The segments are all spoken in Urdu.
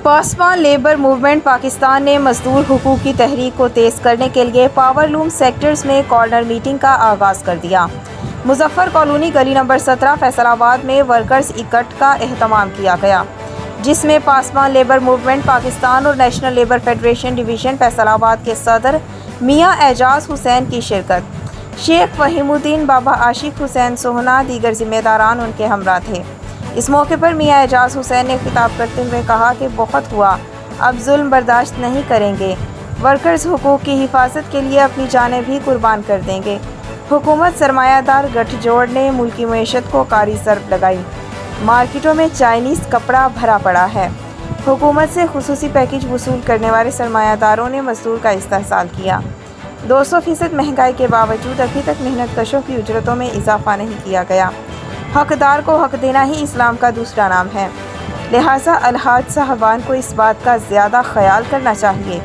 پاسبان لیبر موومنٹ پاکستان نے مزدور حقوق کی تحریک کو تیز کرنے کے لیے پاور لوم سیکٹرز میں کارنر میٹنگ کا آغاز کر دیا۔ مظفر کالونی گلی نمبر 17 فیصل آباد میں ورکرز ایکٹ کا اہتمام کیا گیا، جس میں پاسبان لیبر موومنٹ پاکستان اور national labour federation division Faisal آباد کے صدر میاں اعجاز حسین کی شرکت۔ شیخ فہیم الدین، بابا عاشق حسین سوہنا، دیگر ذمہ داران ان کے ہمراہ تھے۔ اس موقع پر میاں اعجاز حسین نے خطاب کرتے ہوئے کہا کہ بہت ہوا، اب ظلم برداشت نہیں کریں گے، ورکرز حقوق کی حفاظت کے لیے اپنی جانیں بھی قربان کر دیں گے۔ حکومت سرمایہ دار گٹھ جوڑ نے ملکی معیشت کو کاری ضرب لگائی، مارکیٹوں میں چائنیز کپڑا بھرا پڑا ہے۔ حکومت سے خصوصی پیکیج وصول کرنے والے سرمایہ داروں نے مزدور کا استحصال کیا۔ 200% مہنگائی کے باوجود ابھی تک محنت کشوں کی اجرتوں میں اضافہ نہیں کیا گیا۔ حقدار کو حق دینا ہی اسلام کا دوسرا نام ہے، لہٰذا الحاج صاحبان کو اس بات کا زیادہ خیال کرنا چاہیے۔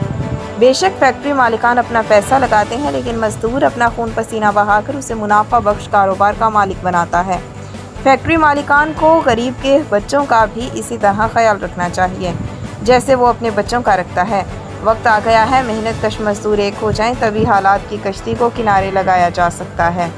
بے شک فیکٹری مالکان اپنا پیسہ لگاتے ہیں، لیکن مزدور اپنا خون پسینہ بہا کر اسے منافع بخش کاروبار کا مالک بناتا ہے۔ فیکٹری مالکان کو غریب کے بچوں کا بھی اسی طرح خیال رکھنا چاہیے جیسے وہ اپنے بچوں کا رکھتا ہے۔ وقت آ گیا ہے محنت کش مزدور ایک ہو جائیں، تبھی حالات کی کشتی کو کنارے لگایا جا سکتا ہے۔